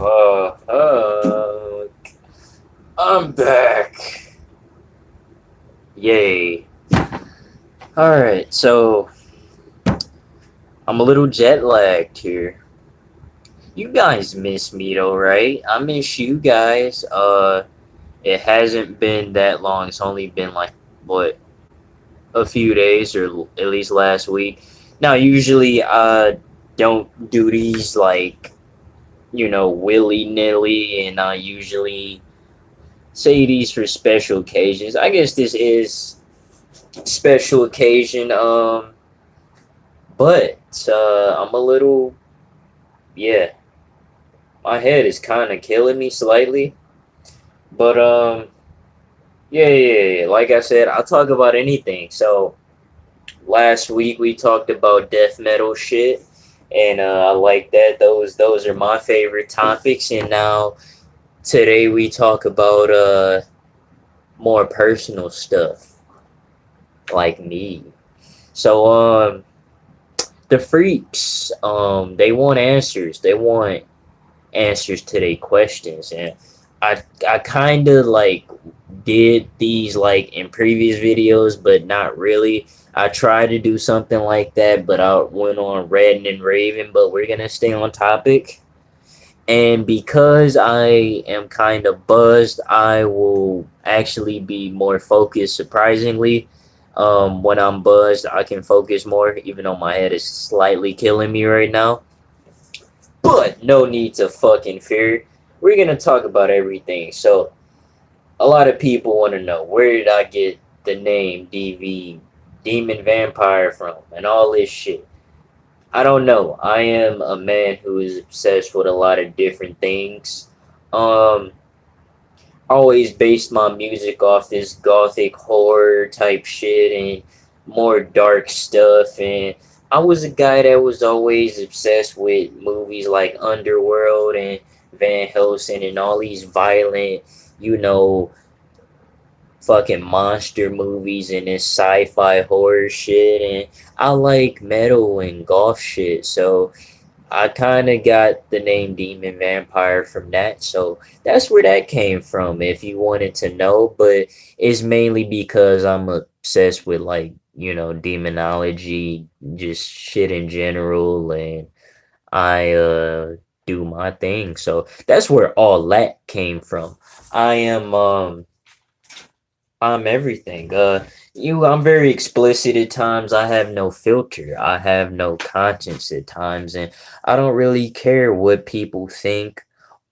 Uh, I'm back. Yay. Alright, so I'm a little jet lagged here. You guys miss me though, right? I miss you guys. It hasn't been that long. It's only been like, what, a few days or at least last week. Now, usually I don't do these like, willy nilly, and I usually say these for special occasions. I guess this is special occasion. But I'm a little, yeah. My head is kind of killing me slightly. But yeah. Like I said, I'll talk about anything. So last week we talked about death metal shit, and I like that. Those are my favorite topics. And now today we talk about more personal stuff, like me. So the freaks, they want answers. They want answers to their questions, and I kind of like did these like in previous videos, but not really. I tried to do something like that, but I went on ranting and raving. But we're gonna stay on topic, and because I am kind of buzzed, I will actually be more focused. Surprisingly, when I'm buzzed, I can focus more, even though my head is slightly killing me right now. But no need to fucking fear. We're gonna talk about everything. So a lot of people want to know, where did I get the name DV, Demon Vampire, from, and all this shit. I don't know. I am a man who is obsessed with a lot of different things. Um, Always based my music off this gothic horror type shit and more dark stuff. And I was a guy that was always obsessed with movies like Underworld and Van Helsing and all these violent, you know, fucking monster movies and this sci-fi horror shit. And I like metal and goth shit, so I kind of got the name Demon Vampire from that. So that's where that came from, if you wanted to know. But it's mainly because I'm obsessed with, like, demonology, just shit in general, and I do my thing. So that's where all that came from. I am I'm everything. I'm very explicit at times. I have no filter. I have no conscience at times, and I don't really care what people think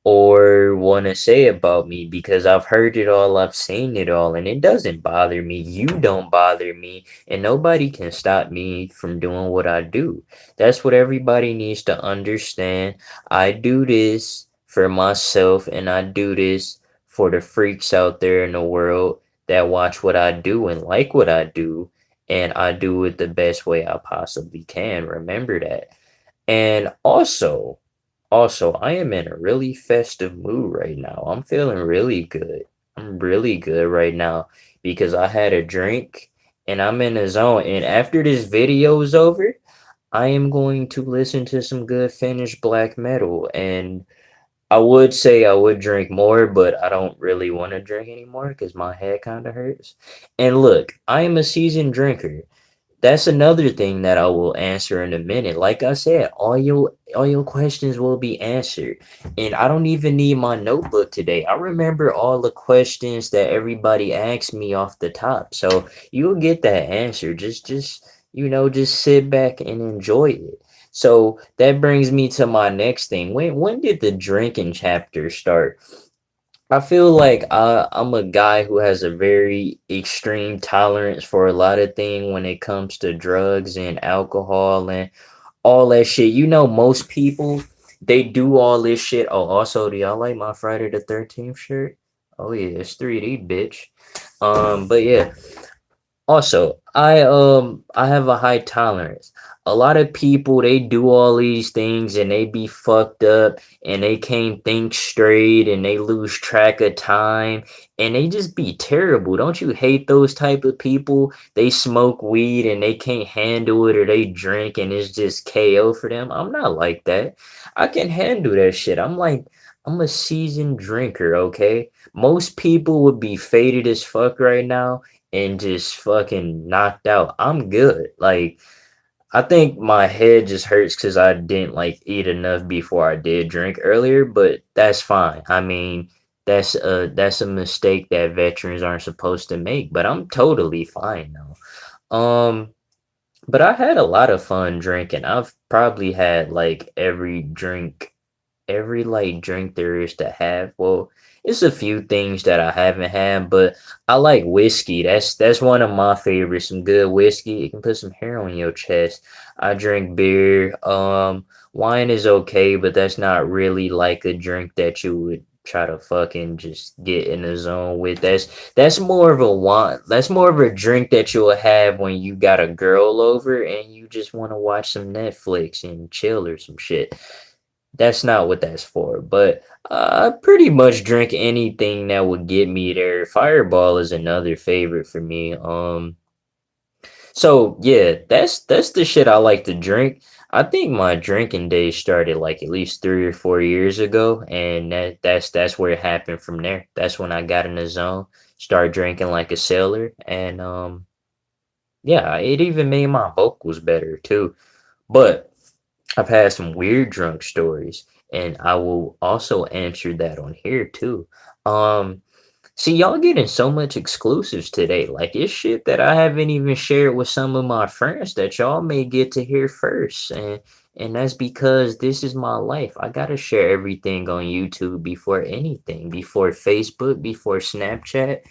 or want to say about me, because I've heard it all, I've seen it all, and it doesn't bother me. You don't bother me, and nobody can stop me from doing what I do. That's what everybody needs to understand. I do this for myself, and I do this for the freaks out there in the world that watch what I do and like what I do, and I do it the best way I possibly can. Remember that. And also, I am in a really festive mood right now. I'm feeling really good. I'm really good right now because I had a drink and I'm in the zone. And after this video is over, I am going to listen to some good Finnish black metal. And I would say I would drink more, but I don't really want to drink anymore because my head kind of hurts. And look, I am a seasoned drinker. That's another thing that I will answer in a minute. Like I said, all your questions will be answered. And I don't even need my notebook today. I remember all the questions that everybody asked me off the top. So you'll get that answer. Just sit back and enjoy it. So that brings me to my next thing. When did the drinking chapter start? I feel like I'm a guy who has a very extreme tolerance for a lot of things when it comes to drugs and alcohol and all that shit. Most people, they do all this shit. Oh, also, do y'all like my Friday the 13th shirt? Oh yeah, it's 3D, bitch. But yeah, also, I have a high tolerance. A lot of people, they do all these things and they be fucked up and they can't think straight and they lose track of time and they just be terrible. Don't you hate those type of people? They smoke weed and they can't handle it, or they drink and it's just KO for them. I'm not like that. I can handle that shit. I'm a seasoned drinker, okay? Most people would be faded as fuck right now and just fucking knocked out. I'm good. Like, I think my head just hurts because I didn't like eat enough before I did drink earlier, but that's fine. I mean, that's a mistake that veterans aren't supposed to make, but I'm totally fine now. But I had a lot of fun drinking. I've probably had like every like drink there is to have. Well, it's a few things that I haven't had, but I like whiskey. That's one of my favorites. Some good whiskey. It can put some hair on your chest. I drink beer. Wine is okay, but that's not really like a drink that you would try to fucking just get in the zone with. That's more of a wine. That's more of a drink that you'll have when you got a girl over and you just want to watch some Netflix and chill or some shit. That's not what that's for. But I pretty much drink anything that would get me there. Fireball is another favorite for me. So yeah, that's the shit I like to drink. I think my drinking days started like at least 3 or 4 years ago, and that's where it happened from there. That's when I got in the zone, started drinking like a sailor, and yeah, it even made my vocals better too. But I've had some weird drunk stories, and I will also answer that on here too. Um, See, y'all getting so much exclusives today. Like it's shit that I haven't even shared with some of my friends that y'all may get to hear first. And that's because this is my life. I gotta share everything on YouTube before anything, before Facebook, before Snapchat,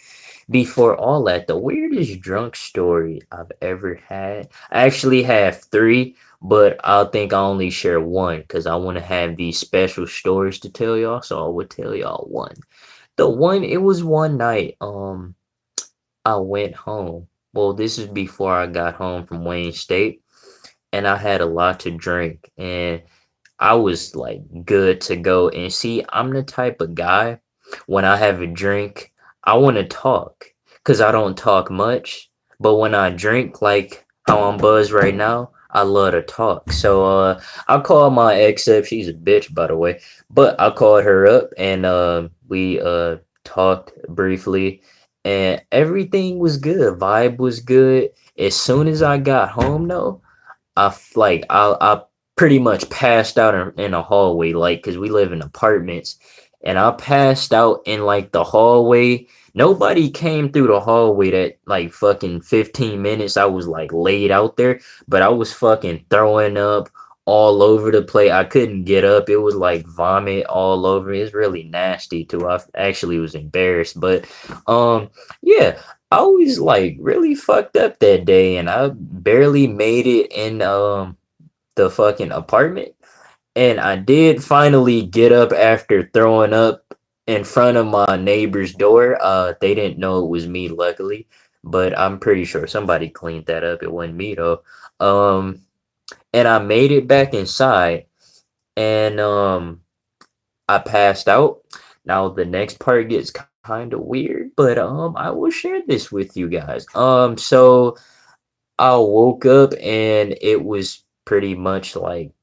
before all that. The weirdest drunk story I've ever had. I actually have three, but I'll think I only share one because I want to have these special stories to tell y'all. So I would tell y'all one. It was one night, I went home. Well, this is before I got home from Wayne State, and I had a lot to drink, and I was like good to go. And see, I'm the type of guy when I have a drink, I want to talk because I don't talk much. But when I drink, like how I'm buzzed right now, I love to talk. So I called my ex up. She's a bitch, by the way. But I called her up and we talked briefly, and everything was good. Vibe was good. As soon as I got home, though. I pretty much passed out in a hallway, like, cause we live in apartments, and I passed out in like the hallway. Nobody came through the hallway that like fucking 15 minutes. I was like laid out there, but I was fucking throwing up all over the place. I couldn't get up. It was like vomit all over. It's really nasty too. I actually was embarrassed, but yeah, I was like really fucked up that day, and I barely made it in the fucking apartment. And I did finally get up after throwing up in front of my neighbor's door. They didn't know it was me, luckily, but I'm pretty sure somebody cleaned that up. It wasn't me though. Um, and I made it back inside, and I passed out. Now the next part gets kind of weird, but I will share this with you guys. So I woke up and it was pretty much like,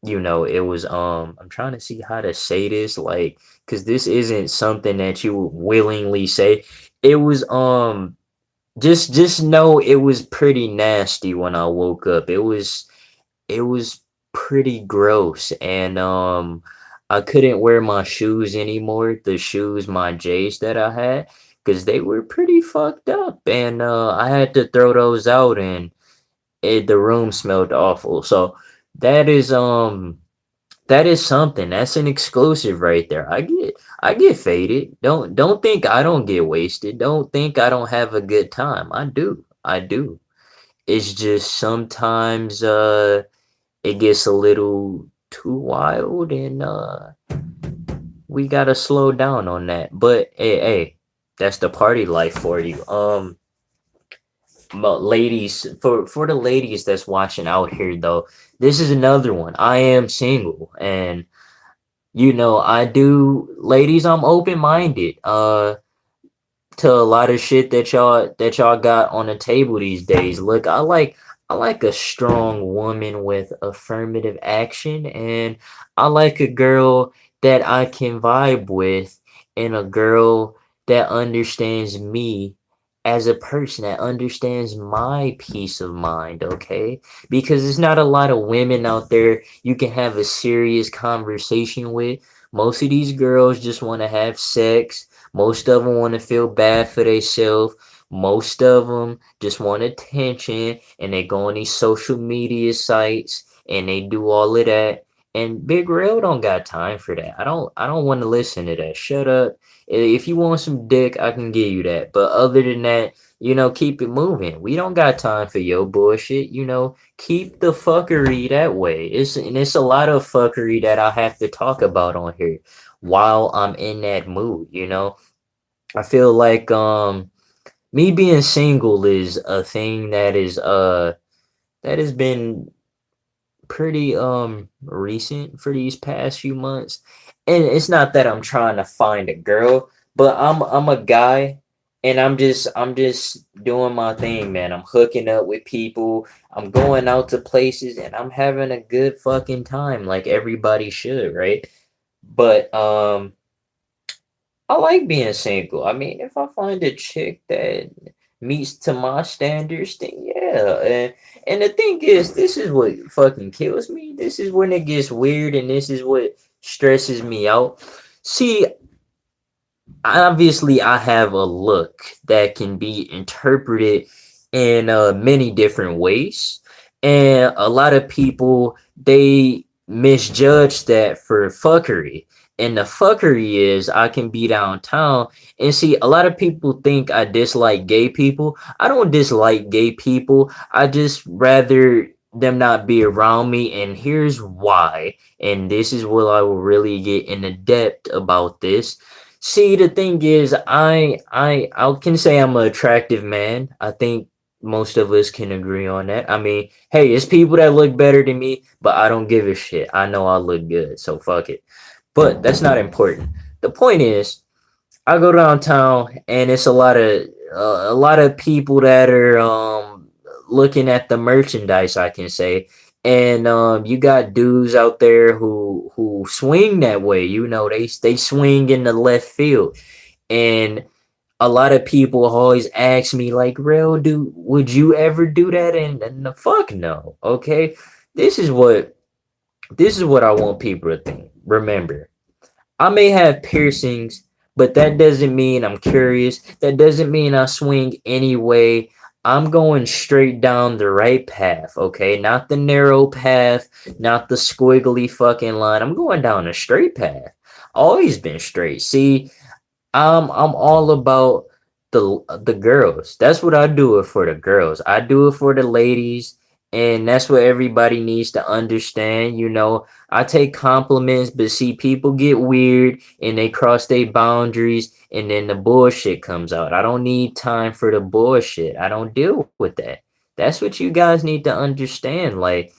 it was I'm trying to see how to say this, like, because this isn't something that you would willingly say. It was just know it was pretty nasty when I woke up. It was pretty gross, and I couldn't wear my shoes anymore, the shoes, my J's that I had, because they were pretty fucked up, and I had to throw those out, and the room smelled awful. So that is that is something. That's an exclusive right there. I get faded. Don't think I don't get wasted. Don't think I don't have a good time. I do. I do. It's just sometimes it gets a little too wild, and we gotta slow down on that. But hey, that's the party life for you. But ladies, for the ladies that's watching out here though, this is another one. I am single, and I do, ladies, I'm open-minded to a lot of shit that y'all got on the table these days. Look, I like a strong woman with affirmative action, and I like a girl that I can vibe with, and a girl that understands me as a person, that understands my peace of mind, okay? Because there's not a lot of women out there you can have a serious conversation with. Most of these girls just want to have sex. Most of them want to feel bad for themselves. Most of them just want attention, and they go on these social media sites and they do all of that. And Big Rail don't got time for that. I don't want to listen to that. Shut up. If you want some dick, I can give you that. But other than that, keep it moving. We don't got time for your bullshit. Keep the fuckery that way. It's a lot of fuckery that I have to talk about on here while I'm in that mood. I feel like me being single is a thing that has been pretty recent for these past few months. And it's not that I'm trying to find a girl, but I'm a guy, and I'm just doing my thing, man. I'm hooking up with people. I'm going out to places, and I'm having a good fucking time like everybody should, right? But I like being single. I mean, if I find a chick that meets to my standards, then yeah. And the thing is, this is what fucking kills me. This is when it gets weird, and this is what stresses me out. See, obviously, I have a look that can be interpreted in many different ways, and a lot of people they misjudge that for fuckery. And the fuckery is I can be downtown and see a lot of people think I dislike gay people. I don't dislike gay people. I just rather them not be around me, and here's why. And this is what I will really get into depth about this. See, the thing is, I can say I'm an attractive man. I think most of us can agree on that. I mean, hey, it's people that look better than me, but I don't give a shit. I know I look good, so fuck it. But that's not important. The point is, I go downtown and it's a lot of people that are looking at the merchandise, I can say. And you got dudes out there who swing that way. They swing in the left field. And a lot of people always ask me like, "Real dude, would you ever do that?" And the fuck no. Okay? This is what this is what I want people to think. Remember, I may have piercings, but that doesn't mean I'm curious. That doesn't mean I swing anyway. I'm going straight down the right path, okay? Not the narrow path, not the squiggly fucking line. I'm going down a straight path. Always been straight. See, I'm all about the girls. That's what I do it for, the girls. I do it for the ladies, and that's what everybody needs to understand. I take compliments, but see, people get weird and they cross their boundaries, and then the bullshit comes out. I don't need time for the bullshit. I don't deal with that. That's what you guys need to understand. Like,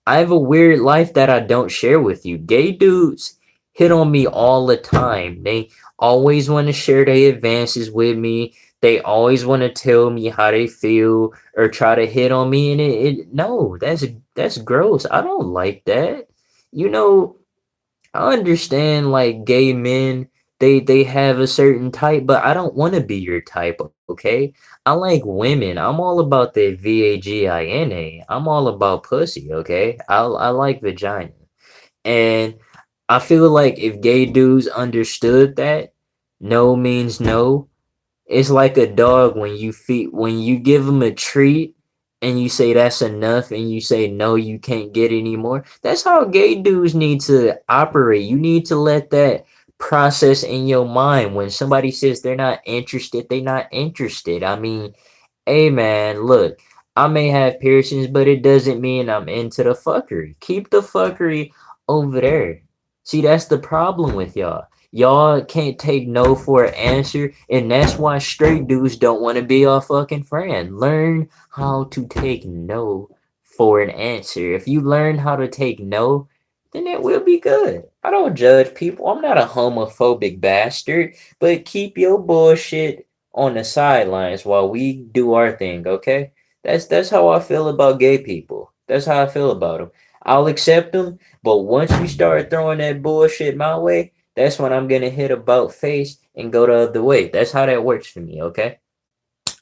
I have a weird life that I don't share with you. Gay dudes hit on me all the time. They always want to share their advances with me. They always want to tell me how they feel or try to hit on me. And no, that's gross. I don't like that. You know, I understand like gay men, they have a certain type, but I don't want to be your type, okay? I like women. I'm all about the vagina. I'm all about pussy, okay? I like vagina. And I feel like if gay dudes understood that no means no, it's like a dog when you give him a treat and you say that's enough and you say no, you can't get any more. That's how gay dudes need to operate. You need to let that process in your mind. When somebody says they're not interested, they're not interested. I mean, hey man, look, I may have piercings, but it doesn't mean I'm into the fuckery. Keep the fuckery over there. See, that's the problem with y'all. Y'all can't take no for an answer, and that's why straight dudes don't want to be your fucking friend. Learn how to take no for an answer. If you learn how to take no, then it will be good. I don't judge people. I'm not a homophobic bastard, but keep your bullshit on the sidelines while we do our thing, okay? That's how I feel about gay people. That's how I feel about them. I'll accept them. But once you start throwing that bullshit my way, that's when I'm gonna hit about face and go the other way. That's how that works for me, okay?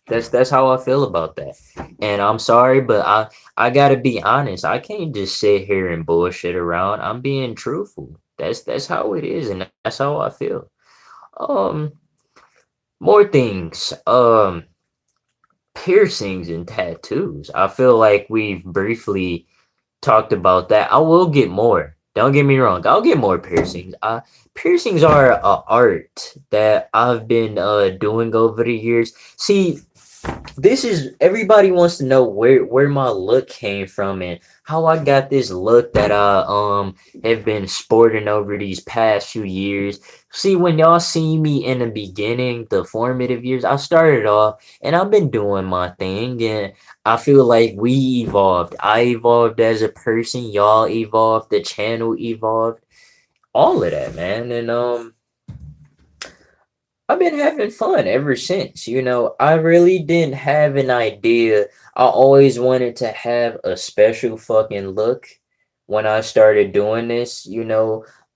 That's how I feel about that. And I'm sorry, but I gotta be honest. I can't just sit here and bullshit around. I'm being truthful. That's how it is, and that's how I feel. Um, more things. Piercings and tattoos. I feel like we've briefly talked about that. I will get more. Don't get me wrong. I'll get more piercings. Piercings are a art that I've been doing over the years. See, this is everybody wants to know where my look came from and how I got this look that I have been sporting over these past few years. See, when y'all see me in the beginning, the formative years, I started off and I've been doing my thing, and I feel like we evolved. I evolved as a person, y'all evolved, the channel evolved, all of that, man. And I've been having fun ever since. I really didn't have an idea. I always wanted to have a special fucking look when I started doing this.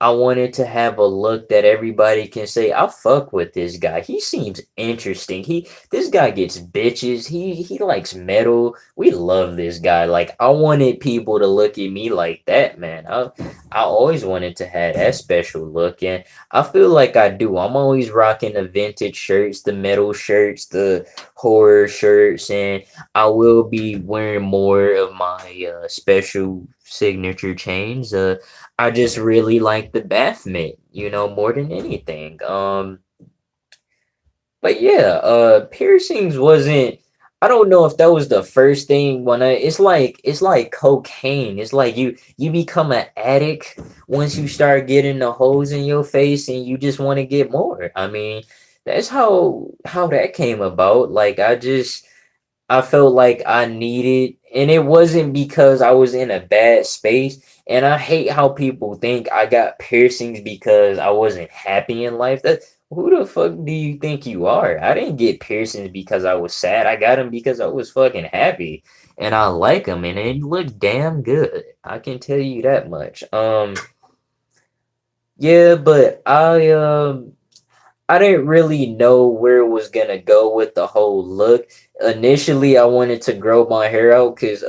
I wanted to have a look that everybody can say, I fuck with this guy. He seems interesting. This guy gets bitches. He likes metal. We love this guy. Like, I wanted people to look at me like that, man. I always wanted to have that special look, and I feel like I do. I'm always rocking the vintage shirts, the metal shirts, the horror shirts, and I will be wearing more of my special signature chains. I just really like the Baphomet, more than anything. But yeah, piercings wasn't. I don't know if that was the first thing when it's like cocaine. It's like you become an addict once you start getting the holes in your face and you just want to get more. I mean, that's how that came about. Like I felt like I needed, and it wasn't because I was in a bad space. And I hate how people think I got piercings because I wasn't happy in life. That Who the fuck do you think you are? I didn't get piercings because I was sad. I got them because I was fucking happy, and I like them, and it looked damn good. I can tell you that much. Yeah, but I didn't really know where it was gonna go with the whole look. Initially, I wanted to grow my hair out because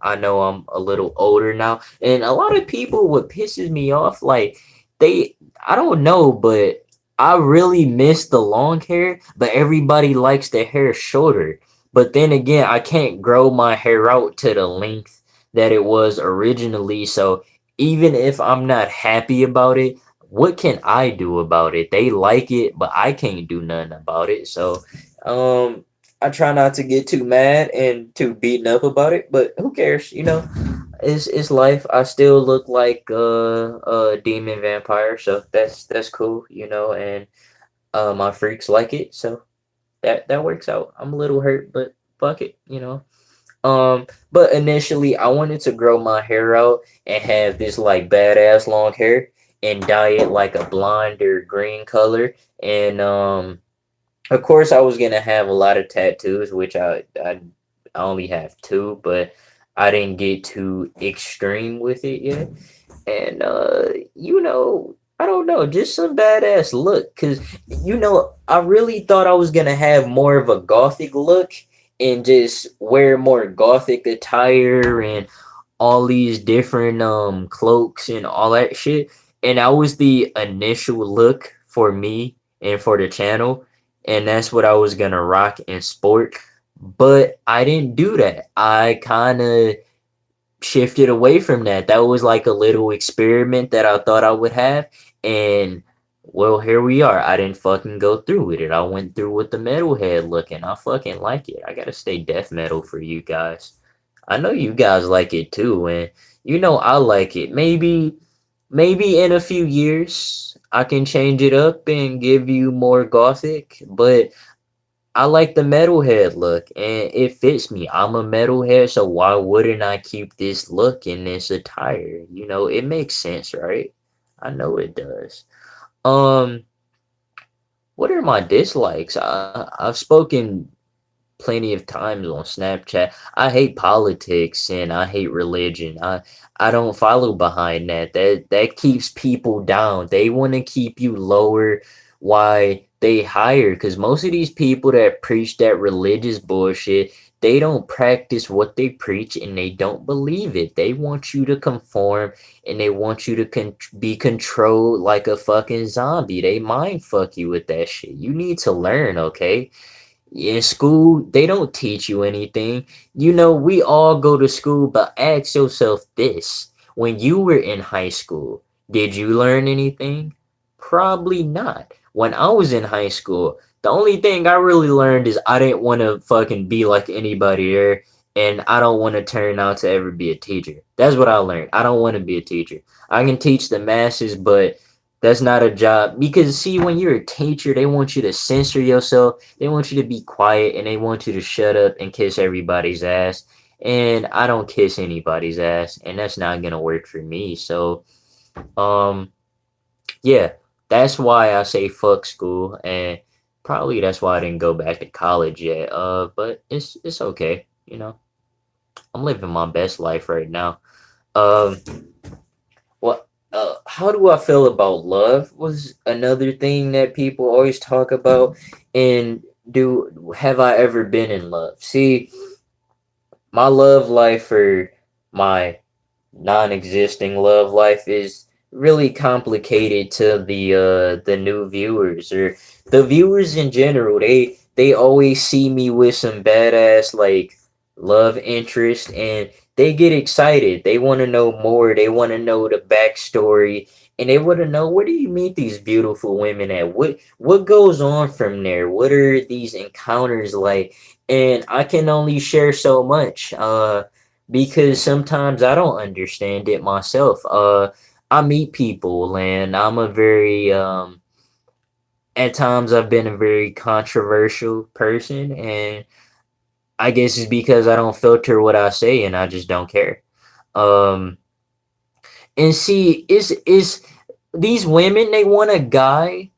I know I'm a little older now, and a lot of people what pisses me off, like they I don't know, but I really miss the long hair, but everybody likes the hair shorter. But then again, I can't grow my hair out to the length that it was originally, so even if I'm not happy about it, what can I do about it? They like it, but I can't do nothing about it. So, I try not to get too mad and too beaten up about it. But who cares? It's life. I still look like a demon vampire, so that's cool. And my freaks like it, so that works out. I'm a little hurt, but fuck it. But initially I wanted to grow my hair out and have this like badass long hair and dye it like a blonde or green color. And of course I was gonna have a lot of tattoos, which I only have two, but I didn't get too extreme with it yet. And I don't know, just some badass look. Cause I really thought I was gonna have more of a gothic look and just wear more gothic attire and all these different cloaks and all that shit. And that was the initial look for me and for the channel. And that's what I was gonna rock and sport. But I didn't do that. I kind of shifted away from that. That was like a little experiment that I thought I would have. And well, here we are. I didn't fucking go through with it. I went through with the metalhead look, and I fucking like it. I gotta stay death metal for you guys. I know you guys like it too, and I like it. Maybe in a few years I can change it up and give you more gothic, but I like the metalhead look and it fits me. I'm a metalhead, so why wouldn't I keep this look in this attire? It makes sense, right? I know it does. Um, what are my dislikes? I've spoken plenty of times on Snapchat. I hate politics and I hate religion. I don't follow behind that. That keeps people down. They want to keep you lower. Why they hire? Because most of these people that preach that religious bullshit, they don't practice what they preach and they don't believe it. They want you to conform and they want you to be controlled like a fucking zombie. They mind fuck you with that shit. You need to learn, okay? In school, they don't teach you anything. You know, we all go to school, but ask yourself this. When you were in high school, did you learn anything? Probably not. When I was in high school, the only thing I really learned is I didn't want to fucking be like anybody there, and I don't want to turn out to ever be a teacher. That's what I learned. I don't want to be a teacher. I can teach the masses, but that's not a job. Because see, when you're a teacher, they want you to censor yourself. They want you to be quiet and they want you to shut up and kiss everybody's ass. And I don't kiss anybody's ass, and that's not gonna work for me. So, um, yeah, that's why I say fuck school, and probably that's why I didn't go back to college yet. But it's okay. You know, I'm living my best life right now. Um, what how do I feel about love was another thing that people always talk about. And do have I ever been in love? See, my love life or my non-existing love life is really complicated to the new viewers or the viewers in general. They always see me with some badass like love interest and they get excited. They want to know more. They want to know the backstory and they want to know where do you meet these beautiful women at? What goes on from there? What are these encounters like? And I can only share so much. Because sometimes I don't understand it myself. I meet people and I'm a very at times I've been a very controversial person and I guess it's because I don't filter what I say and I just don't care. Um and see is these women they want a guy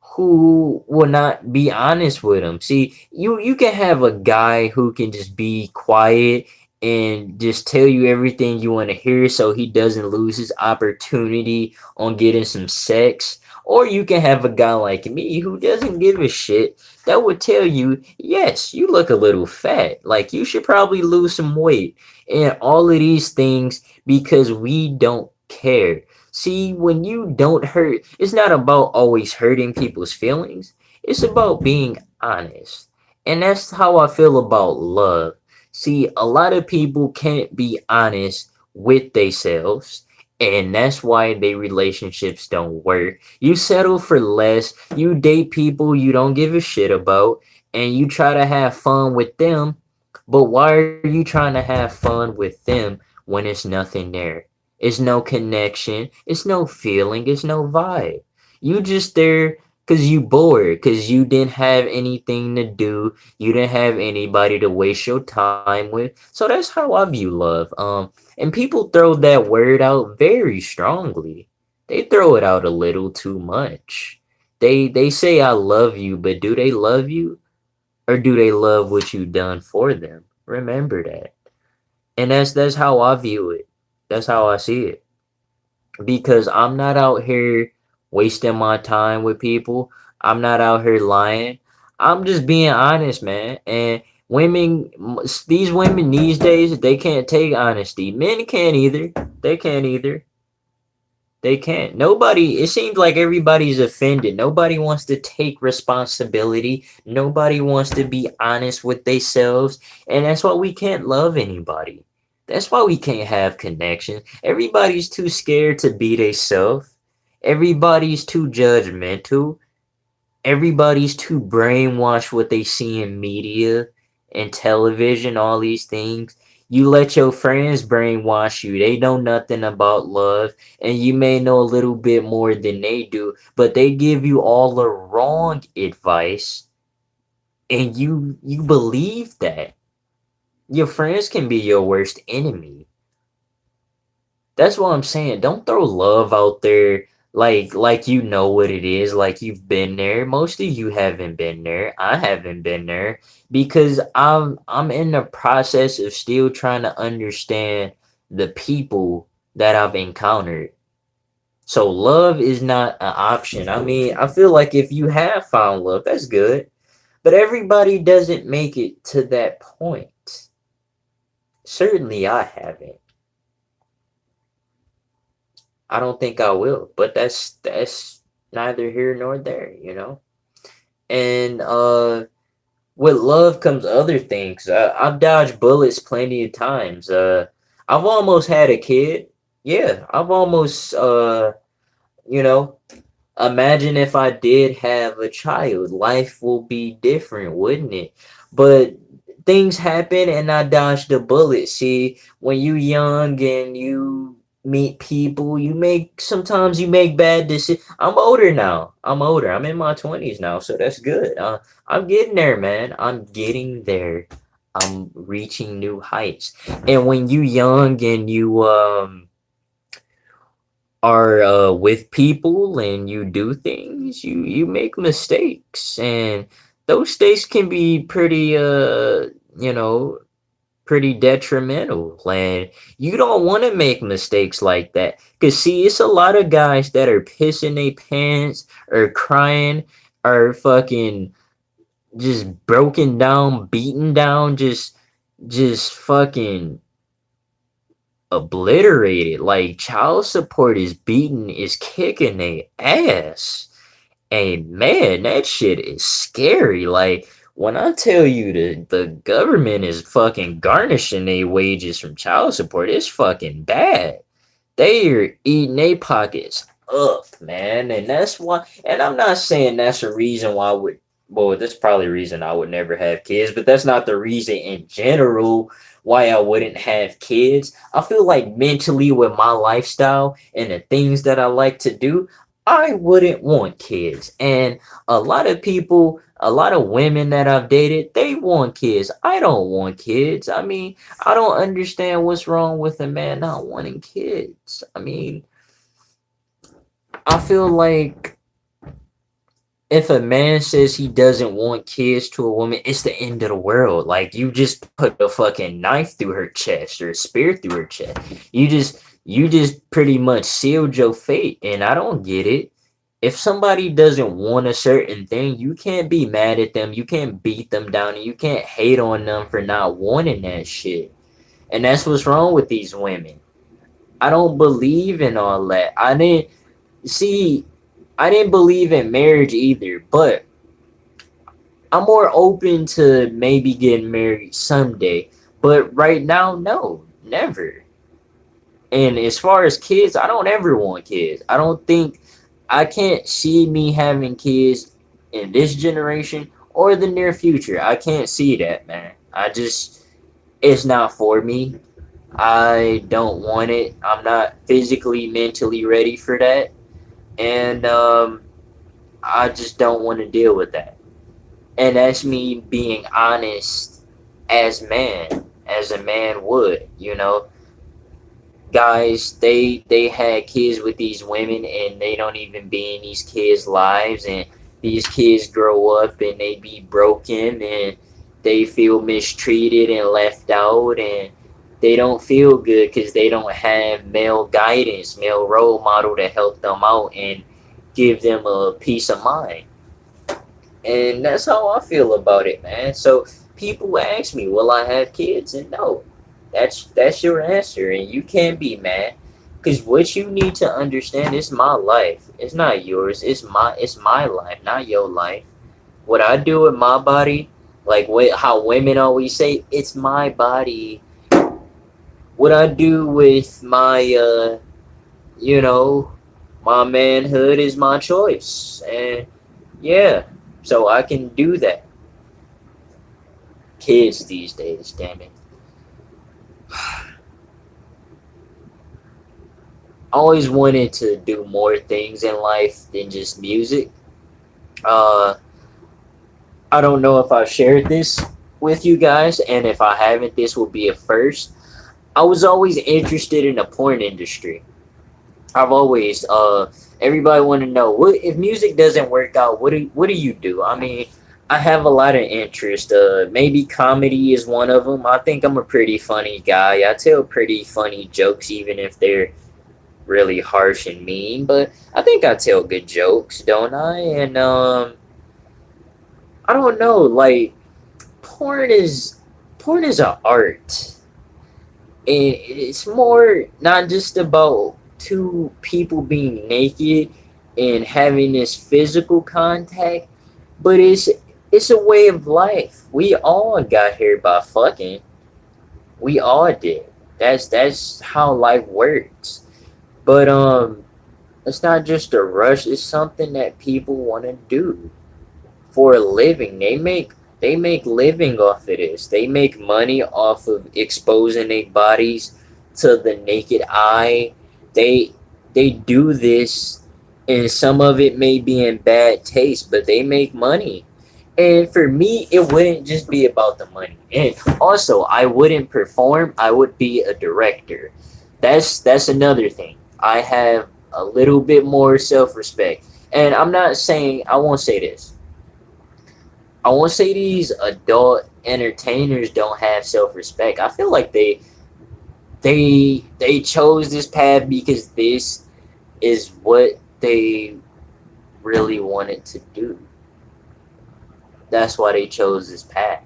who will not be honest with them. See, you can have a guy who can just be quiet and just tell you everything you want to hear so he doesn't lose his opportunity on getting some sex. Or you can have a guy like me who doesn't give a shit that would tell you, yes, you look a little fat. Like you should probably lose some weight. And all of these things because we don't care. See, when you don't hurt, it's not about always hurting people's feelings. It's about being honest. And that's how I feel about love. See, a lot of people can't be honest with themselves. And that's why their relationships don't work. You settle for less. You date people you don't give a shit about. And you try to have fun with them. But why are you trying to have fun with them when it's nothing there? It's no connection. It's no feeling. It's no vibe. You just there because you bored, because you didn't have anything to do. You didn't have anybody to waste your time with. So that's how I view love. And people throw that word out very strongly. They throw it out a little too much. They say I love you, but do they love you? Or do they love what you done for them? Remember that. And that's how I view it. That's how I see it. Because I'm not out here wasting my time with people. I'm not out here lying. I'm just being honest, man. And women, these women these days, they can't take honesty. Men can't either. They can't either. They can't. Nobody, it seems like everybody's offended. Nobody wants to take responsibility. Nobody wants to be honest with themselves. And that's why we can't love anybody. That's why we can't have connections. Everybody's too scared to be themselves. Everybody's too judgmental. Everybody's too brainwashed what they see in media and television, all these things. You let your friends brainwash you. They know nothing about love, and you may know a little bit more than they do, but they give you all the wrong advice, and you believe that. Your friends can be your worst enemy. That's what I'm saying. Don't throw love out there Like you know what it is, like you've been there. Most of you haven't been there. I haven't been there because I'm in the process of still trying to understand the people that I've encountered. So love is not an option. I mean, I feel like if you have found love, that's good. But everybody doesn't make it to that point. Certainly I haven't. I don't think I will, but that's neither here nor there, you know? And with love comes other things. I've dodged bullets plenty of times. I've almost had a kid. Yeah, I've almost you know, imagine if I did have a child, life will be different, wouldn't it? But things happen and I dodged the bullet. See, when you young and you meet people, sometimes you make bad decisions. I'm older now. I'm older. I'm in my 20s now, so that's good. I'm getting there, man. I'm getting there. I'm reaching new heights. And when you young and you are with people and you do things, you make mistakes, and those mistakes can be pretty you know pretty detrimental, and you don't want to make mistakes like that. Because see, it's a lot of guys that are pissing their pants or crying or fucking just broken down, beaten down, just fucking obliterated. Like child support is kicking their ass. And man, that shit is scary. Like when I tell you the government is fucking garnishing their wages from child support, it's fucking bad. They are eating their pockets up, man. And that's why, and I'm not saying that's a reason why I would, well, that's probably a reason I would never have kids, but that's not the reason in general why I wouldn't have kids. I feel like mentally with my lifestyle and the things that I like to do, I wouldn't want kids. And a lot of people, a lot of women that I've dated, they want kids. I don't want kids. I mean, I don't understand what's wrong with a man not wanting kids. I mean, I feel like if a man says he doesn't want kids to a woman, it's the end of the world. Like you just put a fucking knife through her chest or a spear through her chest. You just pretty much sealed your fate, and I don't get it. If somebody doesn't want a certain thing, you can't be mad at them. You can't beat them down, and you can't hate on them for not wanting that shit. And that's what's wrong with these women. I don't believe in all that. See, I didn't believe in marriage either, but I'm more open to maybe getting married someday. But right now, no, never. And as far as kids, I don't ever want kids. I can't see me having kids in this generation or the near future. I can't see that, man. It's not for me. I don't want it. I'm not physically, mentally ready for that. And I just don't want to deal with that. And that's me being honest as a man would, you know. Guys, they had kids with these women and they don't even be in these kids' lives, and these kids grow up and they be broken and they feel mistreated and left out, and they don't feel good because they don't have male guidance, male role model to help them out and give them a peace of mind. And that's how I feel about it, man. So people ask me, will I have kids? And no. That's your answer, and you can't be mad. Cause what you need to understand is my life. It's not yours. It's my life, not your life. What I do with my body, like how women always say, it's my body. What I do with my you know, my manhood is my choice. And yeah, so I can do that. Kids these days, damn it. Always wanted to do more things in life than just music. Uh, I don't know if I've shared this with you guys, and if I haven't, this will be a first. I was always interested in the porn industry. I've always Everybody want to know, what if music doesn't work out? What do you do? I mean, I have a lot of interest. Maybe comedy is one of them. I think I'm a pretty funny guy. I tell pretty funny jokes, even if they're really harsh and mean. But I think I tell good jokes, don't I? And I don't know. Like, porn is porn is an art. And it's more not just about two people being naked and having this physical contact, but it's a way of life. We all got here by fucking. We all did. That's how life works. But it's not just a rush. It's something that people want to do for a living. They make living off of this. They make money off of exposing their bodies to the naked eye. They they do this, and some of it may be in bad taste, but they make money. And for me, it wouldn't just be about the money. And also, I wouldn't perform. I would be a director. That's another thing. I have a little bit more self respect. And I'm not saying I won't say this. I won't say these adult entertainers don't have self respect. I feel like they chose this path because this is what they really wanted to do. That's why they chose this path.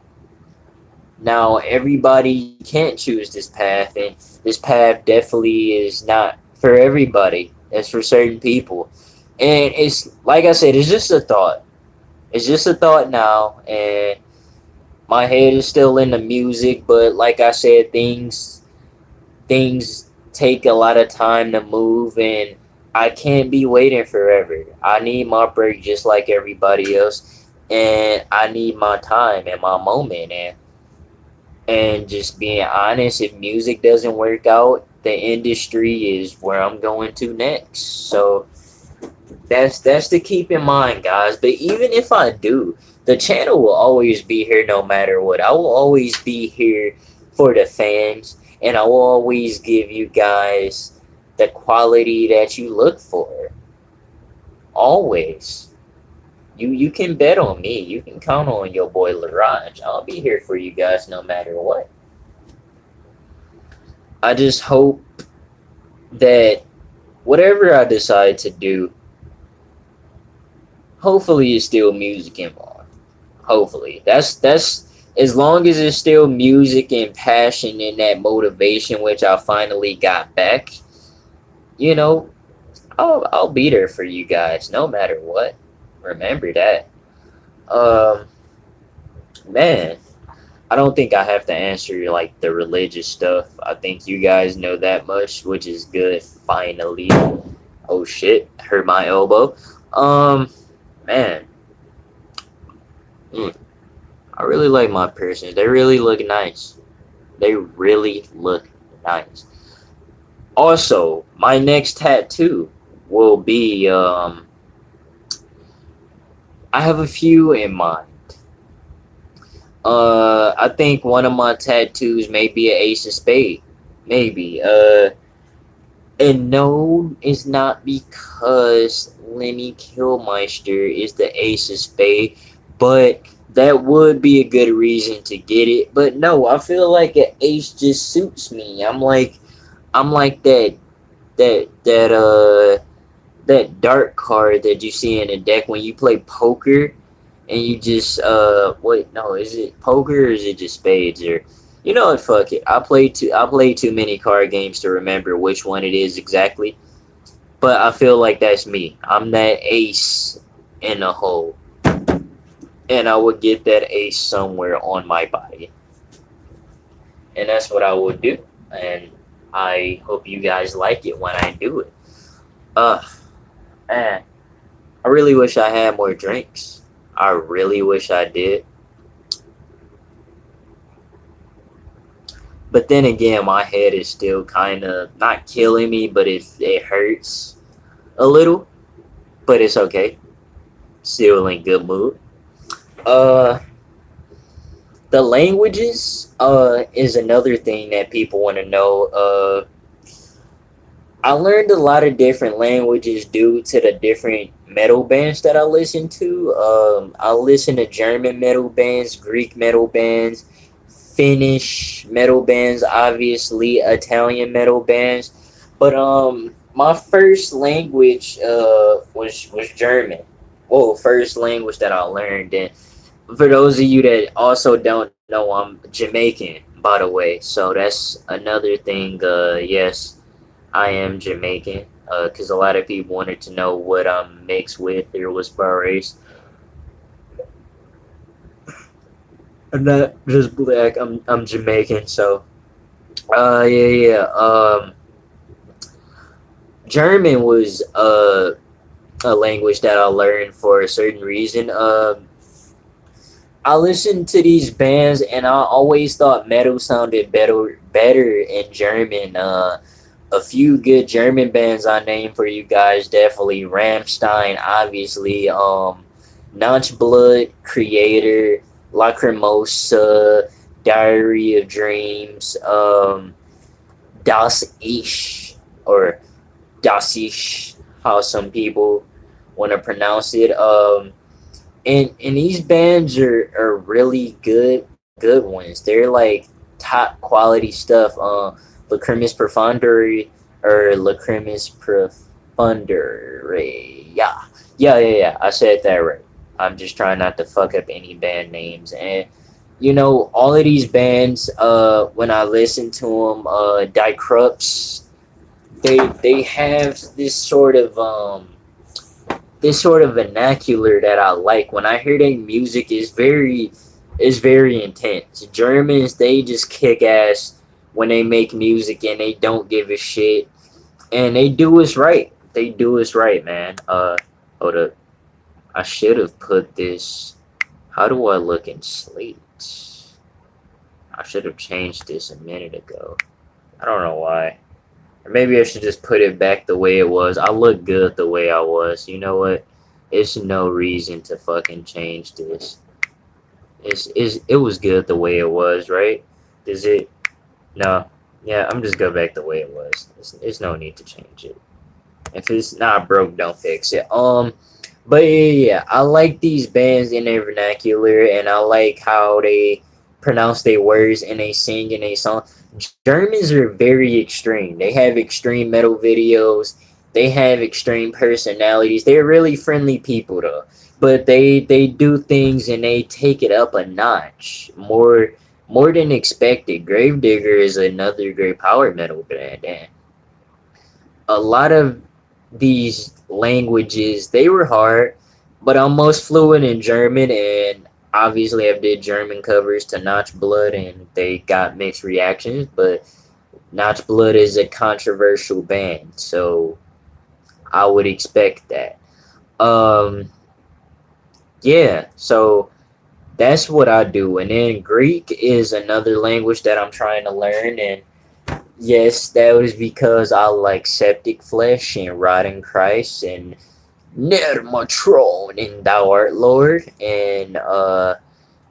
Now everybody can't choose this path, and this path definitely is not for everybody. It's for certain people. And it's like I said, it's just a thought. It's just a thought now, and my head is still in the music, but like I said, things take a lot of time to move, and I can't be waiting forever. I need my break just like everybody else, and I need my time and my moment. And just being honest, if music doesn't work out, the industry is where I'm going to next. So that's to keep in mind, guys. But even if I do, the channel will always be here no matter what. I will always be here for the fans, and I will always give you guys the quality that you look for. Always. You can bet on me. You can count on your boy Laraj. I'll be here for you guys no matter what. I just hope that whatever I decide to do, hopefully it's still music involved. Hopefully. That's as long as it's still music and passion and that motivation which I finally got back, you know, I'll be there for you guys no matter what. Remember that. Um Man, I don't think I have to answer like the religious stuff. I think you guys know that much, which is good finally. Oh shit, hurt my elbow. Um Man, mm, I really like my piercings. They really look nice. They really look nice. Also, my next tattoo will be I have a few in mind. I think one of my tattoos may be an ace of spade. Maybe. And no, it's not because Lenny Killmeister is the ace of spade, but that would be a good reason to get it. But no, I feel like an ace just suits me. I'm like that dark card that you see in a deck when you play poker, and you just wait, no, is it poker or is it just spades? Or you know what, fuck it, I play too many card games to remember which one it is exactly, but I feel like that's me. I'm that ace in the hole, and I would get that ace somewhere on my body, and that's what I would do. And I hope you guys like it when I do it. uh Man, I really wish I had more drinks. I really wish I did. But then again, my head is still kind of not killing me, but it hurts a little. But it's okay. Still in good mood. Uh, the languages is another thing that people want to know. I learned a lot of different languages due to the different metal bands that I listen to. I listen to German metal bands, Greek metal bands, Finnish metal bands, obviously Italian metal bands. But my first language was German. Well, first language that I learned. And for those of you that also don't know, I'm Jamaican, by the way. So that's another thing. Yes, I am Jamaican. Because a lot of people wanted to know what I'm mixed with or what's my race. I'm not just black. I'm Jamaican. So yeah, yeah. German was a language that I learned for a certain reason. I listened to these bands and I always thought metal sounded better in German. A few good German bands I named for you guys, definitely Rammstein, obviously, Blood, Creator, Lacrimosa, Diary of Dreams, Das Ich, or Das Ich, how some people want to pronounce it. And these bands are really good ones. They're like top quality stuff. Lacrimis Profundere or Lacrimis Profundere. Yeah. I said that right. I'm just trying not to fuck up any band names. And all of these bands. When I listen to them, Die Krups, they have this sort of vernacular that I like. When I hear their music, is very intense. Germans, they just kick ass when they make music and they don't give a shit. And they do us right. They do us right, man. Hold up. I should have put this. How do I look in slates? I should have changed this a minute ago. I don't know why. Or maybe I should just put it back the way it was. I look good the way I was. You know what? It's no reason to fucking change this. It was good the way it was, right? Is it? No. Yeah, I'm just go back the way it was. It's no need to change it. If it's not broke, don't fix it. But yeah, I like these bands in their vernacular, and I like how they pronounce their words and they sing and they song. Germans are very extreme. They have extreme metal videos. They have extreme personalities. They're really friendly people though, but they do things and they take it up a notch more than expected. Gravedigger is another great power metal band, and a lot of these languages, they were hard, but I'm most fluent in German, and obviously I've did German covers to Notch Blood and they got mixed reactions. But Notch Blood is a controversial band, so I would expect that. um yeah, so that's what I do. And then Greek is another language that I'm trying to learn. And yes, that was because I like Septic Flesh and Rotting Christ and Nermatron and Thou Art Lord and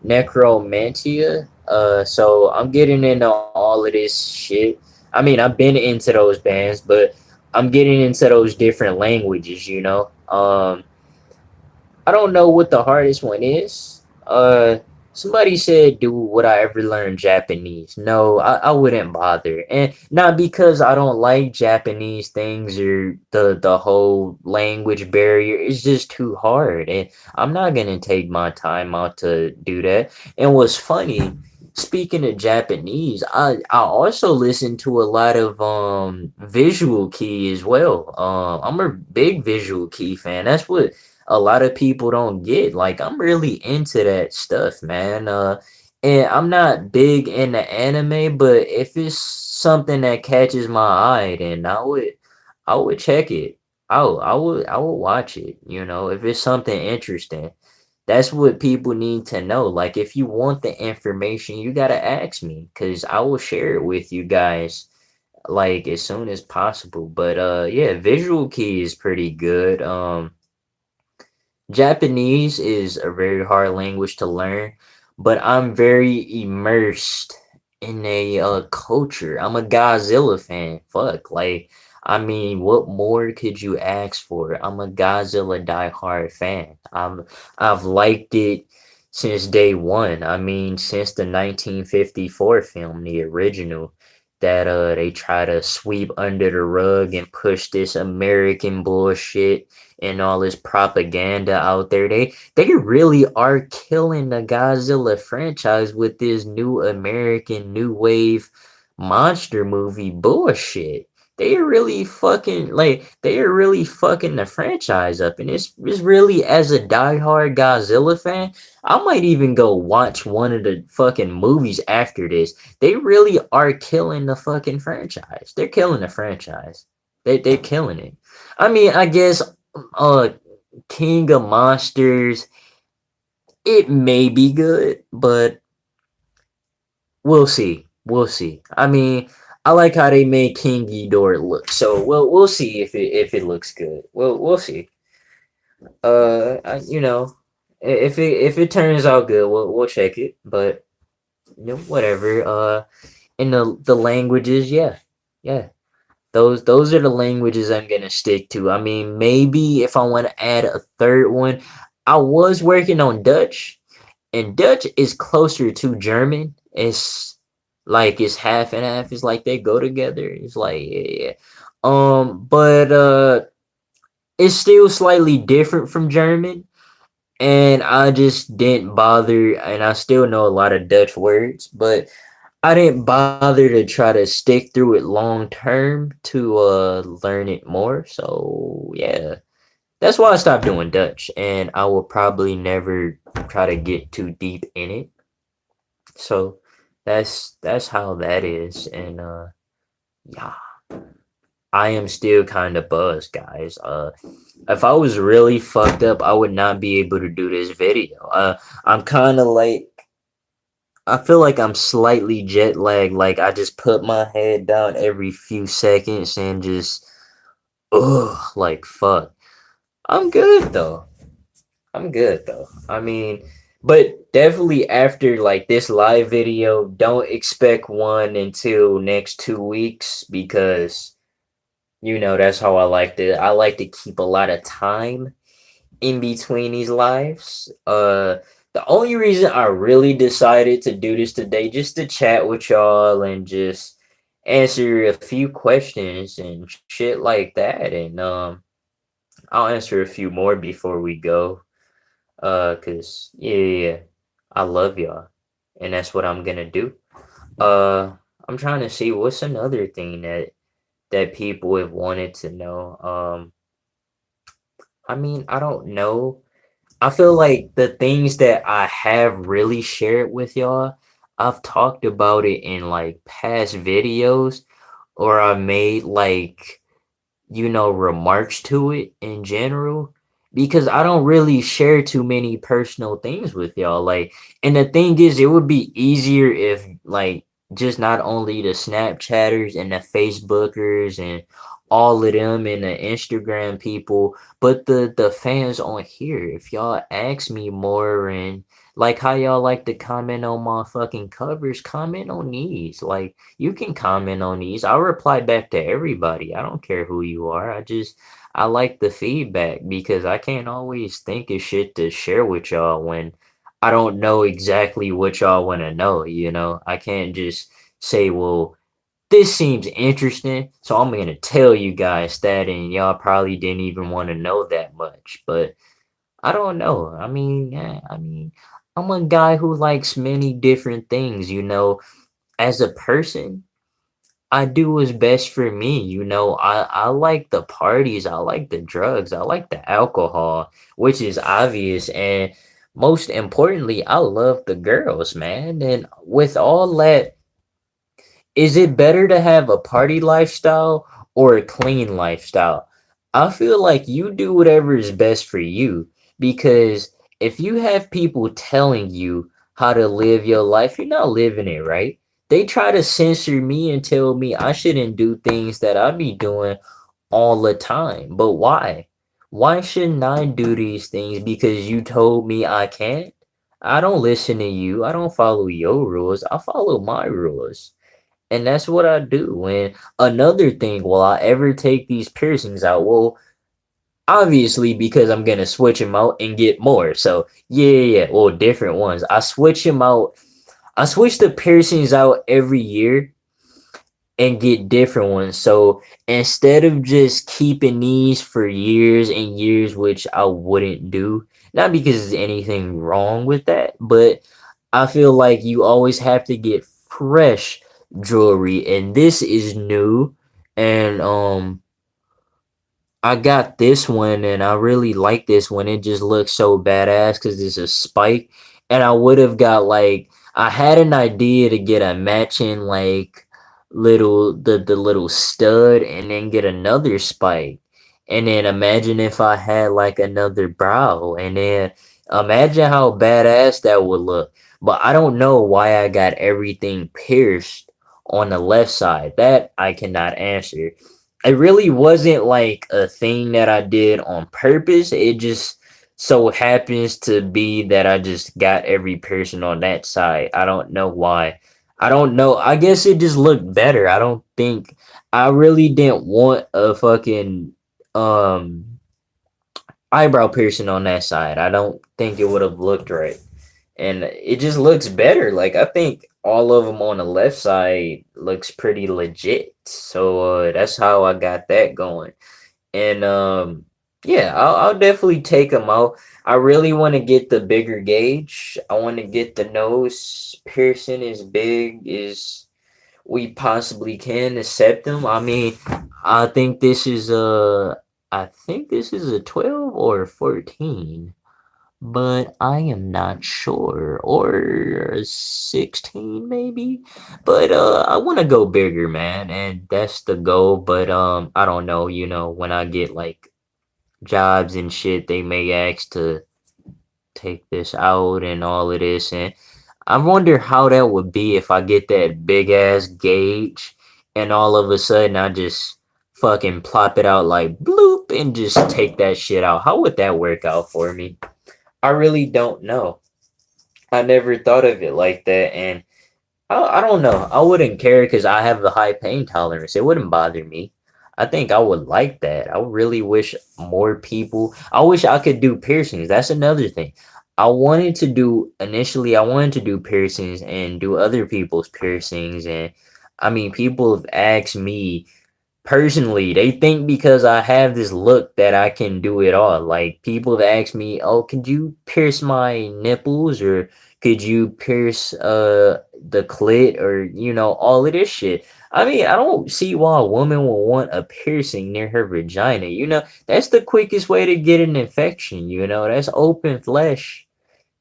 Necromantia. So I'm getting into all of this shit. I mean, I've been into those bands, but I'm getting into those different languages, I don't know what the hardest one is. Somebody said, "Do would I ever learn Japanese?" No, I wouldn't bother, and not because I don't like Japanese things or the whole language barrier. It's just too hard, and I'm not gonna take my time out to do that. And what's funny, speaking of Japanese, I also listen to a lot of Visual Kei as well. I'm a big Visual Kei fan. That's what a lot of people don't get. Like, I'm really into that stuff, man. And I'm not big into anime, but if it's something that catches my eye, then I would check it. I would watch it, if it's something interesting. That's what people need to know. Like, if you want the information, you gotta ask me, because I will share it with you guys like as soon as possible. But yeah, Visual Key is pretty good. Japanese is a very hard language to learn, but I'm very immersed in a culture. I'm a Godzilla fan. Fuck, like I mean, what more could you ask for? I'm a Godzilla diehard fan. I've liked it since day one. I mean, since the 1954 film, the original, that they try to sweep under the rug and push this American bullshit and all this propaganda out there. They really are killing the Godzilla franchise with this new American new wave monster movie bullshit. They are really fucking the franchise up, and it's really, as a diehard Godzilla fan, I might even go watch one of the fucking movies after this. They really are killing the fucking franchise. They're killing the franchise. They're killing it. I mean, I guess uh King of Monsters, it may be good, but we'll see. We'll see. I mean, I like how they made King Ghidorah look. So we'll see if it looks good. We'll see. You know, if it turns out good, we'll check it. But you know, whatever. In the languages, yeah, yeah. Those are the languages I'm gonna stick to. I mean, maybe if I want to add a third one, I was working on Dutch, and Dutch is closer to German. It's like it's half and half. It's like they go together. It's like yeah, yeah. But it's still slightly different from German, and I just didn't bother. And I still know a lot of Dutch words, but I didn't bother to try to stick through it long term to learn it more. So yeah, that's why I stopped doing Dutch, and I will probably never try to get too deep in it. So that's how that is, and yeah, I am still kind of buzzed, guys. If I was really fucked up, I would not be able to do this video. I'm kind of like, I feel like I'm slightly jet lagged. Like I just put my head down every few seconds and just, ugh, like fuck. I'm good though. I'm good though. I mean, but definitely after like this live video, don't expect one until next 2 weeks, because you know that's how I like to keep a lot of time in between these lives. The only reason I really decided to do this today, just to chat with y'all and just answer a few questions and shit like that, and I'll answer a few more before we go. Cause yeah, I love y'all, and that's what I'm gonna do. I'm trying to see what's another thing that people have wanted to know. I mean, I don't know. I feel like the things that I have really shared with y'all, I've talked about it in like past videos, or I made like, you know, remarks to it in general, because I don't really share too many personal things with y'all. Like, and the thing is, it would be easier if like just not only the Snapchatters and the Facebookers and all of them and the Instagram people, but the fans on here. If y'all ask me more, and like how y'all like to comment on my fucking covers, comment on these. Like, you can comment on these. I'll reply back to everybody. I don't care who you are. I like the feedback, because I can't always think of shit to share with y'all when I don't know exactly what y'all want to know, you know? I can't just say, well, this seems interesting, so I'm gonna tell you guys that, and y'all probably didn't even want to know that much. But I don't know. I mean, I'm a guy who likes many different things, you know. As a person, I do what's best for me. You know, I like the parties, I like the drugs, I like the alcohol, which is obvious. And most importantly, I love the girls, man. And with all that, is it better to have a party lifestyle or a clean lifestyle? I feel like you do whatever is best for you, because if you have people telling you how to live your life, you're not living it right. They try to censor me and tell me I shouldn't do things that I be doing all the time. But why? Why shouldn't I do these things because you told me I can't? I don't listen to you. I don't follow your rules. I follow my rules. And that's what I do. And another thing, will I ever take these piercings out? Well, obviously, because I'm gonna switch them out and get more. So yeah. Well, different ones. I switch them out. I switch the piercings out every year and get different ones. So instead of just keeping these for years and years, which I wouldn't do, not because there's anything wrong with that, but I feel like you always have to get fresh jewelry, and this is new. And I got this one and I really like this one. It just looks so badass because it's a spike. And I would have got like, I had an idea to get a matching like the little stud and then get another spike. And then imagine if I had like another brow, and then imagine how badass that would look. But I don't know why I got everything pierced on the left side. That I cannot answer. It really wasn't like a thing that I did on purpose. It just so happens to be that I just got every person on that side. I don't know why. I don't know. I guess it just looked better. I don't think I really didn't want a fucking um eyebrow piercing on that side. I don't think it would have looked right, and it just looks better. Like I think all of them on the left side looks pretty legit. So that's how I got that going. And yeah, I'll definitely take them out. I really want to get the bigger gauge. I want to get the nose piercing as big as we possibly can to set them. I mean, I think this is a I think this is a 12 or 14, but I am not sure. Or 16 maybe. But I want to go bigger, man, and that's the goal. But I don't know, when I get like jobs and shit, they may ask to take this out and all of this, and I wonder how that would be if I get that big ass gauge and all of a sudden I just fucking plop it out like bloop and just take that shit out. How would that work out for me? I really don't know. I never thought of it like that, and I don't know. I wouldn't care because I have a high pain tolerance. It wouldn't bother me. I think I would like that. I really wish more people. I wish I could do piercings. That's another thing. I wanted to do piercings and do other people's piercings. And I mean, people have asked me personally, they think because I have this look that I can do it all. Like people have asked me, "Oh, could you pierce my nipples or could you pierce the clit or all of this shit?" I mean, I don't see why a woman will want a piercing near her vagina. That's the quickest way to get an infection, That's open flesh.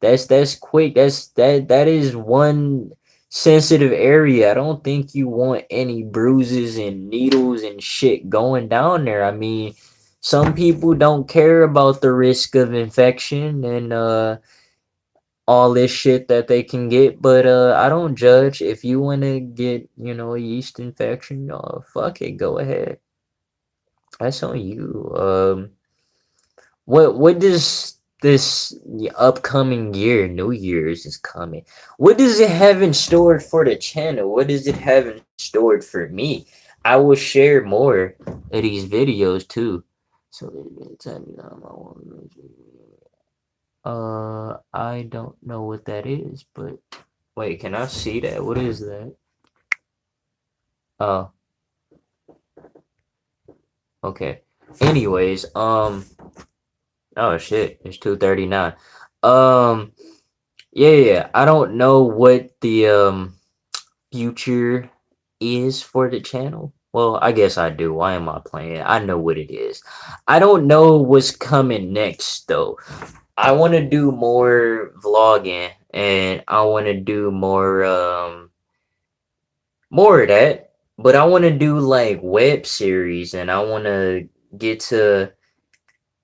That's quick. That is one sensitive area. I don't think you want any bruises and needles and shit going down there. I mean, some people don't care about the risk of infection and all this shit that they can get, but I don't judge. If you want to get, a yeast infection, fuck it, go ahead. That's on you. What does this upcoming year, New Year's is coming. What does it have in store for the channel? What does it have in store for me? I will share more of these videos too. So I don't know what that is, but wait, can I see that? What is that? Oh, okay. Anyways, oh shit, it's 2:39. Um yeah, I don't know what the future is for the channel. Well, I guess I do. Why am I playing? I know what it is. I don't know what's coming next though. I want to do more vlogging and I want to do more of that, but I want to do like web series and I want to get to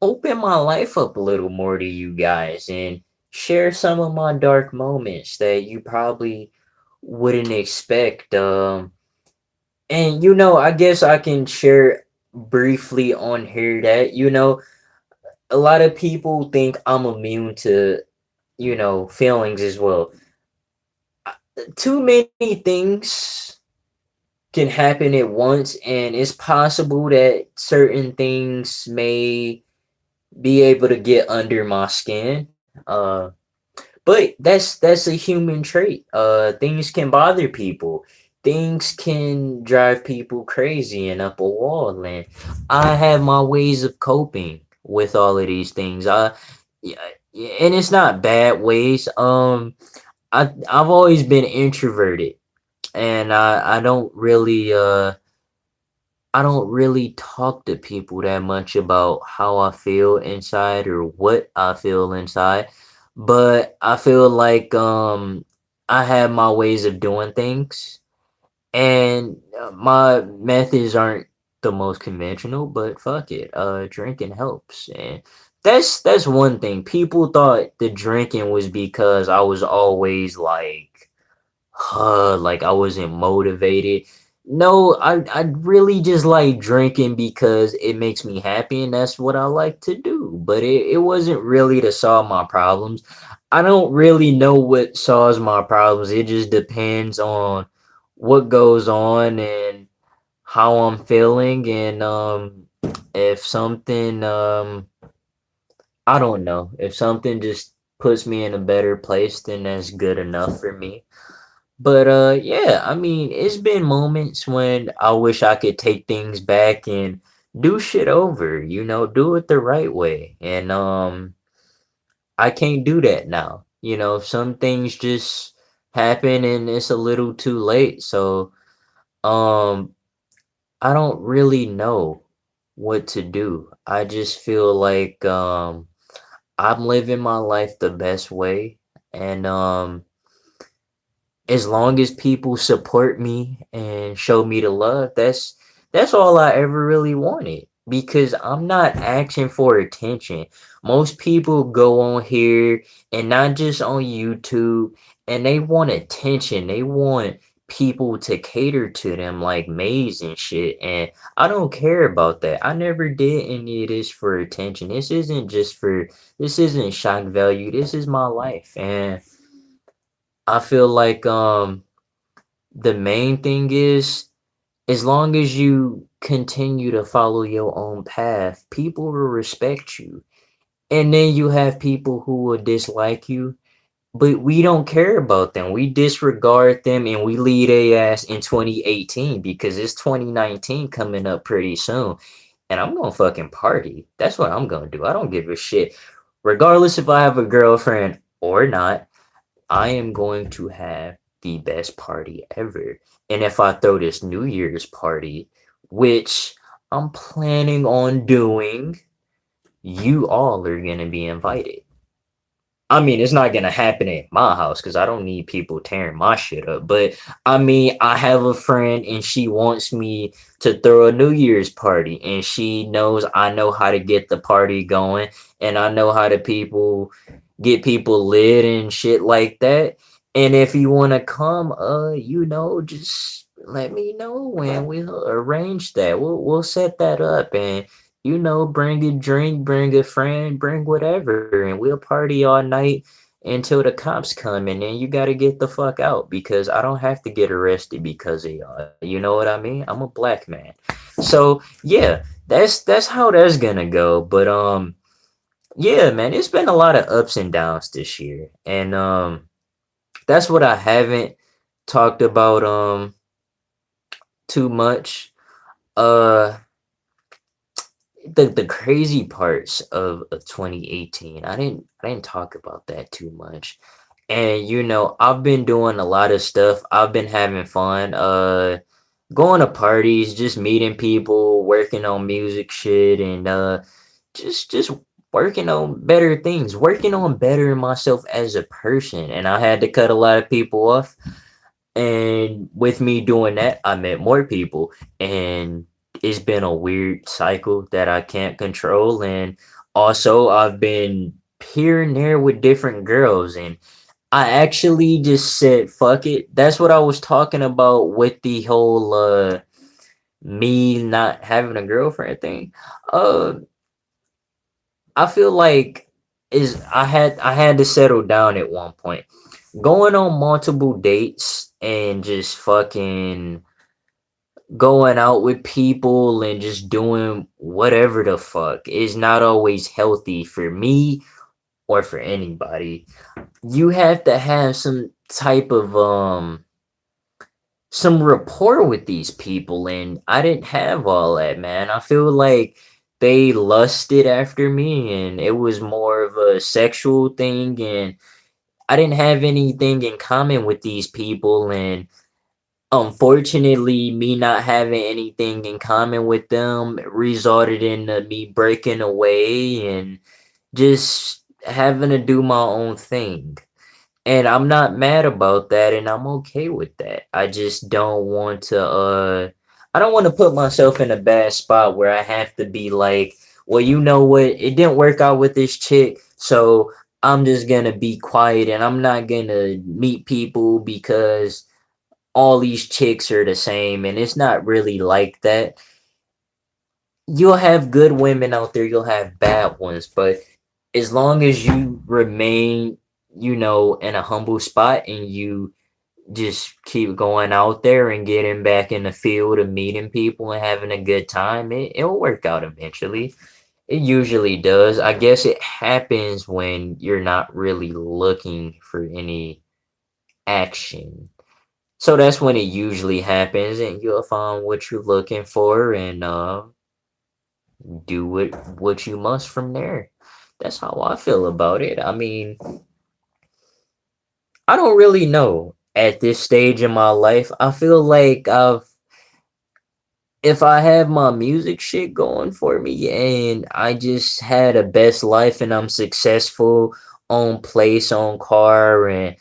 open my life up a little more to you guys and share some of my dark moments that you probably wouldn't expect. And I guess I can share briefly on here that a lot of people think I'm immune to feelings as well. Too many things can happen at once, and it's possible that certain things may be able to get under my skin. But that's a human trait. Things can bother people. Things can drive people crazy and up a wall. And I have my ways of coping with all of these things. Yeah, yeah, and it's not bad ways. I've always been introverted, and I don't really talk to people that much about how I feel inside or what I feel inside. But I feel like I have my ways of doing things, and my methods aren't the most conventional, but fuck it. Drinking helps. And that's one thing. People thought the drinking was because I was always like I wasn't motivated. No, I really just like drinking because it makes me happy and that's what I like to do. But it wasn't really to solve my problems. I don't really know what solves my problems. It just depends on what goes on and how I'm feeling, and if something I don't know, if something just puts me in a better place, then that's good enough for me. But yeah, I mean, it's been moments when I wish I could take things back and do shit over, do it the right way. And I can't do that now. Some things just happen and it's a little too late. So um I don't really know what to do. I just feel like I'm living my life the best way, and as long as people support me and show me the love, that's all I ever really wanted, because I'm not asking for attention. Most people go on here, and not just on YouTube, and they want attention. They want people to cater to them like maids and shit, and I don't care about that. I never did any of this for attention. This isn't shock value. This is my life, and I feel like the main thing is, as long as you continue to follow your own path, people will respect you. And then you have people who will dislike you, but we don't care about them. We disregard them and we leave their ass in 2018 because it's 2019 coming up pretty soon. And I'm gonna fucking party. That's what I'm gonna do. I don't give a shit. Regardless if I have a girlfriend or not, I am going to have the best party ever. And if I throw this New Year's party, which I'm planning on doing, you all are going to be invited. I mean, it's not gonna happen at my house because I don't need people tearing my shit up. But I mean, I have a friend and she wants me to throw a New Year's party, and she knows I know how to get the party going, and I know how to get people lit and shit like that. And if you want to come, just let me know when we'll arrange that. We'll set that up, and bring a drink, bring a friend, bring whatever, and we'll party all night until the cops come, and then you got to get the fuck out because I don't have to get arrested because of y'all. You know what I mean? I'm a black man. So, yeah, that's how that's gonna go. But yeah, man, it's been a lot of ups and downs this year. And that's what I haven't talked about too much. Uh the crazy parts of 2018, I didn't talk about that too much. And I've been doing a lot of stuff. I've been having fun, going to parties, just meeting people, working on music shit, and just working on better things, working on bettering myself as a person. And I had to cut a lot of people off, and with me doing that, I met more people, and it's been a weird cycle that I can't control. And also, I've been here and there with different girls, and I actually just said, fuck it. That's what I was talking about with the whole me not having a girlfriend thing. Uh, I feel like is I had to settle down at one point. Going on multiple dates and just fucking going out with people and just doing whatever the fuck is not always healthy for me or for anybody. You have to have some type of some rapport with these people, and I didn't have all that, man. I feel like they lusted after me and it was more of a sexual thing, and I didn't have anything in common with these people, and unfortunately me not having anything in common with them resulted in me breaking away and just having to do my own thing. And I'm not mad about that, and I'm okay with that. I just don't want to I don't want to put myself in a bad spot where I have to be like, well, you know what? It didn't work out with this chick, so I'm just going to be quiet and I'm not going to meet people because all these chicks are the same, and it's not really like that. You'll have good women out there, you'll have bad ones, but as long as you remain, in a humble spot and you just keep going out there and getting back in the field and meeting people and having a good time, it'll work out eventually. It usually does. I guess it happens when you're not really looking for any action. So that's when it usually happens, and you'll find what you're looking for and do what you must from there. That's how I feel about it. I mean, I don't really know at this stage in my life. I feel like if I have my music shit going for me and I just had a best life and I'm successful, on place, on car, and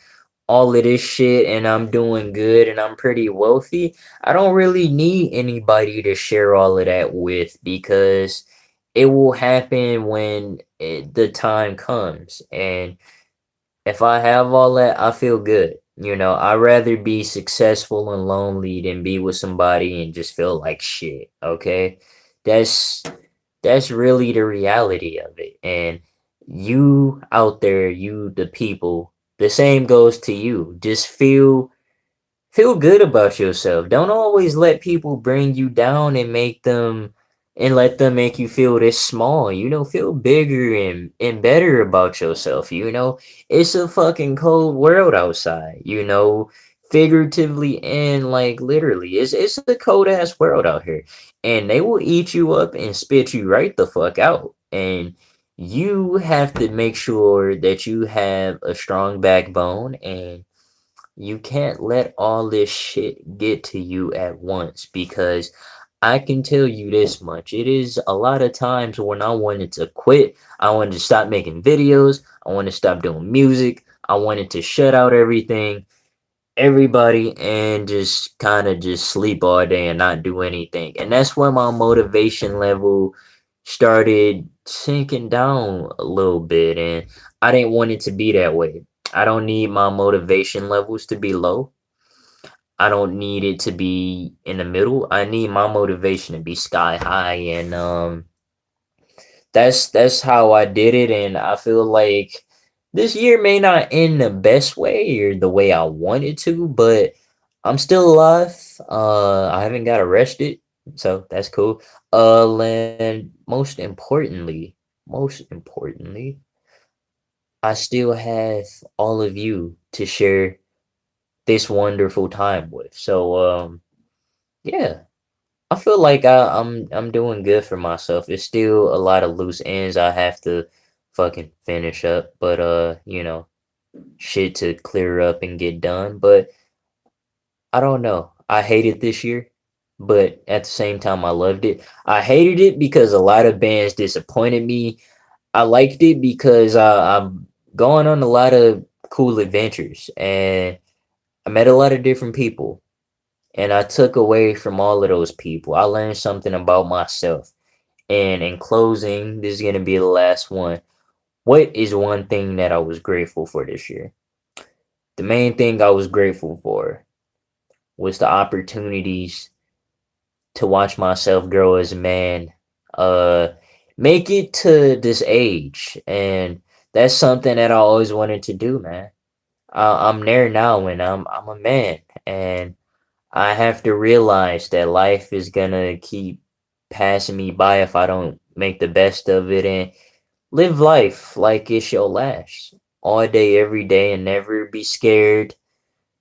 all of this shit, and I'm doing good and I'm pretty wealthy, I don't really need anybody to share all of that with because it will happen when the time comes. And if I have all that, I feel good. I'd rather be successful and lonely than be with somebody and just feel like shit. Okay. That's that's really the reality of it. And you out there, you the people, the same goes to you. Just feel good about yourself. Don't always let people bring you down and let them make you feel this small. Feel bigger and better about yourself. It's a fucking cold world outside, figuratively and like literally. It's a cold ass world out here. And they will eat you up and spit you right the fuck out. And you have to make sure that you have a strong backbone, and you can't let all this shit get to you at once, because I can tell you this much. It is a lot of times when I wanted to quit, I wanted to stop making videos, I wanted to stop doing music, I wanted to shut out everybody, and just kind of just sleep all day and not do anything. And that's when my motivation level started sinking down a little bit, and I didn't want it to be that way. I don't need my motivation levels to be low. I don't need it to be in the middle. I need my motivation to be sky high, and that's how I did it. And I feel like this year may not end the best way or the way I wanted to, but I'm still alive. I haven't got arrested, so that's cool. And most importantly, I still have all of you to share this wonderful time with. So yeah, I feel like I'm doing good for myself. It's still a lot of loose ends I have to fucking finish up, but shit to clear up and get done. But I don't know. I hated this year, but at the same time I loved it. I hated it because a lot of bands disappointed me. I liked it because I'm going on a lot of cool adventures, and I met a lot of different people, and I took away from all of those people. I learned something about myself. And in closing, this is going to be the last one. What is one thing that I was grateful for this year? The main thing I was grateful for was the opportunities to watch myself grow as a man, uh, make it to this age. And that's something that I always wanted to do, man. I'm there now, and I'm a man, and I have to realize that life is gonna keep passing me by if I don't make the best of it and live life like it shall last all day, every day, and never be scared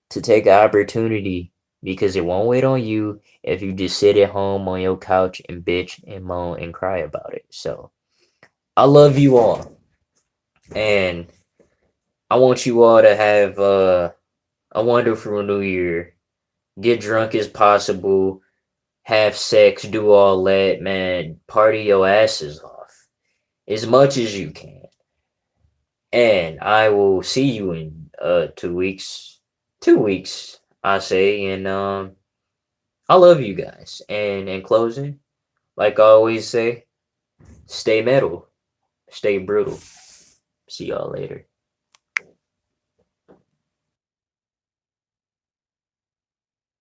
to take an opportunity because it won't wait on you if you just sit at home on your couch and bitch and moan and cry about it. So I love you all, and I want you all to have a wonderful new year. Get drunk as possible, have sex, do all that, man. Party your asses off as much as you can. And I will see you in 2 weeks. 2 weeks, I say, and I love you guys. And in closing, like I always say, stay metal, stay brutal. See y'all later.